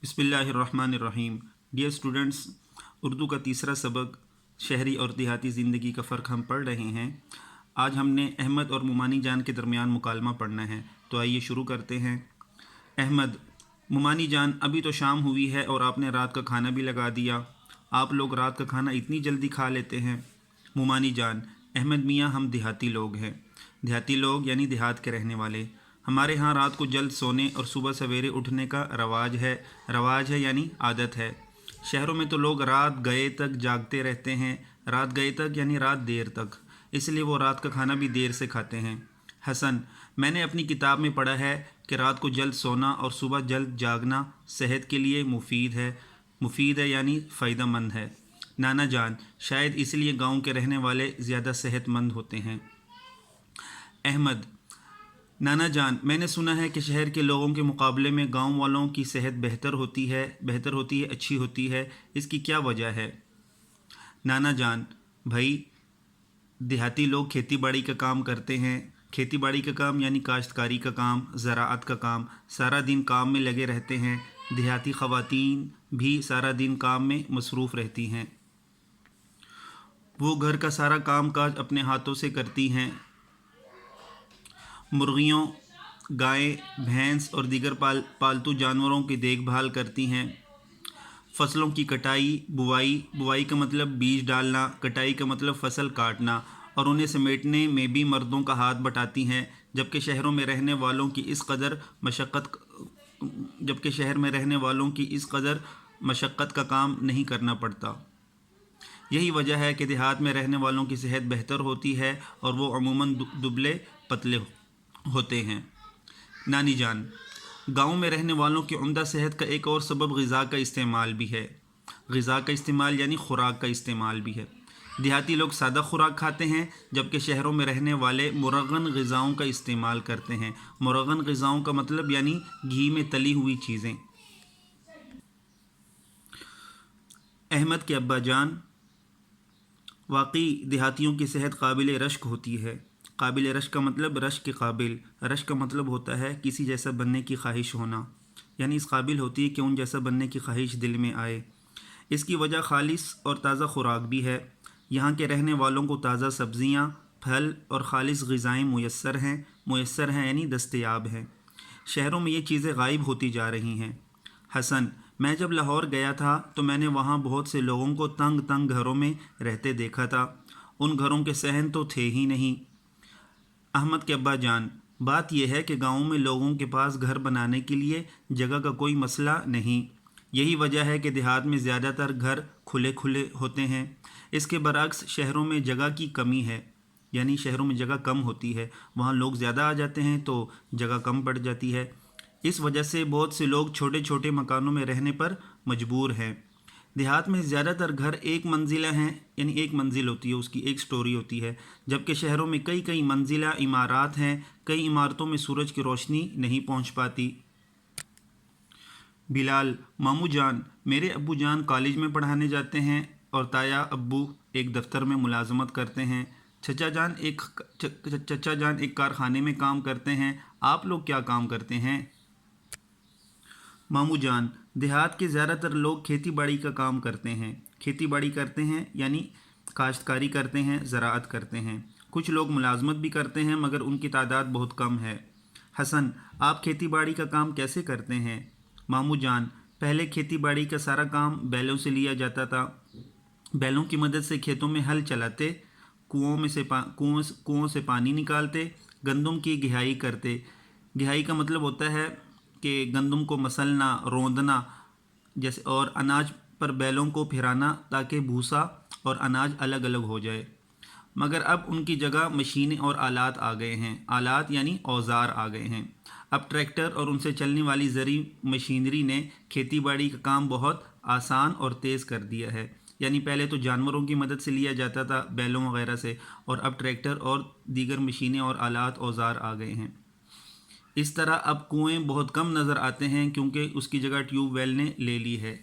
बिस्मिल्लाहिर्रहमानिर्रहीम। Dear students, Urdu का तीसरा सबक शहरी और देहाती ज़िंदगी का फ़र्क हम पढ़ रहे हैं। आज हमने अहमद और मुमानी जान के दरमियान मुकालमा पढ़ना है, तो आइए शुरू करते हैं। अहमद: मुमानी जान, अभी तो शाम हुई है और आपने रात का खाना भी लगा दिया। आप लोग रात का खाना इतनी जल्दी खा लेते हैं? मुमानी जान: अहमद मियाँ, हम देहाती लोग हैं। देहाती लोग यानी देहात के रहने वाले। हमारे यहाँ रात को जल्द सोने और सुबह सवेरे उठने का रवाज है यानी आदत है। शहरों में तो लोग रात गए तक जागते रहते हैं। रात गए तक यानी रात देर तक, इसलिए वो रात का खाना भी देर से खाते हैं। हसन: मैंने अपनी किताब में पढ़ा है कि रात को जल्द सोना और सुबह जल्द जागना सेहत के लिए मुफीद है यानी फ़ायदेमंद है। नाना जान: शायद इसलिए गांव के रहने वाले ज़्यादा सेहतमंद होते हैं। अहमद: नाना जान, मैंने सुना है कि शहर के लोगों के मुकाबले में गांव वालों की सेहत बेहतर होती है, अच्छी होती है। इसकी क्या वजह है? नाना जान: भाई, देहाती लोग खेती बाड़ी का काम करते हैं। खेती बाड़ी का काम यानी काश्तकारी का काम, ज़राअत का काम। सारा दिन काम में लगे रहते हैं। देहाती ख़वातीन भी सारा दिन काम में मसरूफ़ रहती हैं। वो घर का सारा काम काज अपने हाथों से करती हैं। मुर्गियों, गाय, भैंस और दीगर पालतू जानवरों की देखभाल करती हैं। फसलों की कटाई, बुवाई का मतलब बीज डालना, कटाई का मतलब फसल काटना और उन्हें समेटने में भी मर्दों का हाथ बटाती हैं। जबकि शहर में रहने वालों की इस कदर मशक्क़त का काम नहीं करना पड़ता। यही वजह है कि देहात में रहने वालों की सेहत बेहतर होती है और वो अमूमन दुबले पतले होते हैं। नानी जान: गाँव में रहने वालों की उम्दा सेहत का एक और सबब ग़िज़ा का इस्तेमाल भी है। ग़िज़ा का इस्तेमाल यानी खुराक का इस्तेमाल भी है। देहाती लोग सादा खुराक खाते हैं, जबकि शहरों में रहने वाले मुरगन ग़िज़ाओं का इस्तेमाल करते हैं। मुरगन ग़िज़ाओं का मतलब यानी घी में तली हुई चीज़ें। अहमद के अब्बा जान: वाकई देहातियों की सेहत काबिल रश्क होती है। काबिल रश्क का मतलब रश्क के काबिल। रश्क का मतलब होता है किसी जैसा बनने की ख्वाहिश होना, यानी इस काबिल होती है कि उन जैसा बनने की ख्वाहिश दिल में आए। इसकी वजह खालिस और ताज़ा खुराक भी है। यहाँ के रहने वालों को ताज़ा सब्ज़ियाँ, फल और खालिस ग़िज़ाएँ मुयस्सर हैं यानी दस्तयाब हैं। शहरों में ये चीज़ें गायब होती जा रही हैं। हसन: मैं जब लाहौर गया था तो मैंने वहाँ बहुत से लोगों को तंग तंग घरों में रहते देखा था। उन घरों के सहन तो थे ही नहीं। अहमद के अब्बा जान: बात यह है कि गाँव में लोगों के पास घर बनाने के लिए जगह का कोई मसला नहीं। यही वजह है कि देहात में ज़्यादातर घर खुले खुले होते हैं। इसके बरअक्स शहरों में जगह की कमी है, यानी शहरों में जगह कम होती है। वहाँ लोग ज़्यादा आ जाते हैं तो जगह कम पड़ जाती है। इस वजह से बहुत से लोग छोटे छोटे मकानों में रहने पर मजबूर हैं। देहात में ज़्यादातर घर एक मंजिला हैं, यानी एक मंजिल होती है, उसकी एक स्टोरी होती है। जबकि शहरों में कई कई मंजिला इमारत हैं। कई इमारतों में सूरज की रोशनी नहीं पहुंच पाती। बिलाल: मामू जान, मेरे अब्बू जान कॉलेज में पढ़ाने जाते हैं और ताया अब्बू एक दफ्तर में मुलाजमत करते हैं। चचा जान एक कारखाने में काम करते हैं। आप लोग क्या काम करते हैं? मामू जान: देहात के ज़्यादातर लोग खेती बाड़ी का काम करते हैं। खेती बाड़ी करते हैं यानी काश्तकारी करते हैं, ज़राअत करते हैं। कुछ लोग मुलाजमत भी करते हैं मगर उनकी तादाद बहुत कम है। हसन: आप खेती बाड़ी का काम कैसे करते हैं? मामू जान: पहले खेती बाड़ी का सारा काम बैलों से लिया जाता था। बैलों की मदद से खेतों में हल चलाते, कुओं से पानी निकालते, गंदम की घिहाई करते। घिहाई का मतलब होता है कि गंदम को मसलना, रौंदना जैसे, और अनाज पर बैलों को फिराना ताकि भूसा और अनाज अलग अलग हो जाए। मगर अब उनकी जगह मशीनें और आलात आ गए हैं। आलात यानी औज़ार आ गए हैं। अब ट्रैक्टर और उनसे चलने वाली ज़री मशीनरी ने खेती बाड़ी का काम बहुत आसान और तेज़ कर दिया है। यानी पहले तो जानवरों की मदद से लिया जाता था, बैलों वगैरह से, और अब ट्रैक्टर और दीगर मशीनें और आलात औज़ार आ गए हैं। इस तरह अब कुएं बहुत कम नज़र आते हैं क्योंकि उसकी जगह ट्यूबवेल ने ले ली है।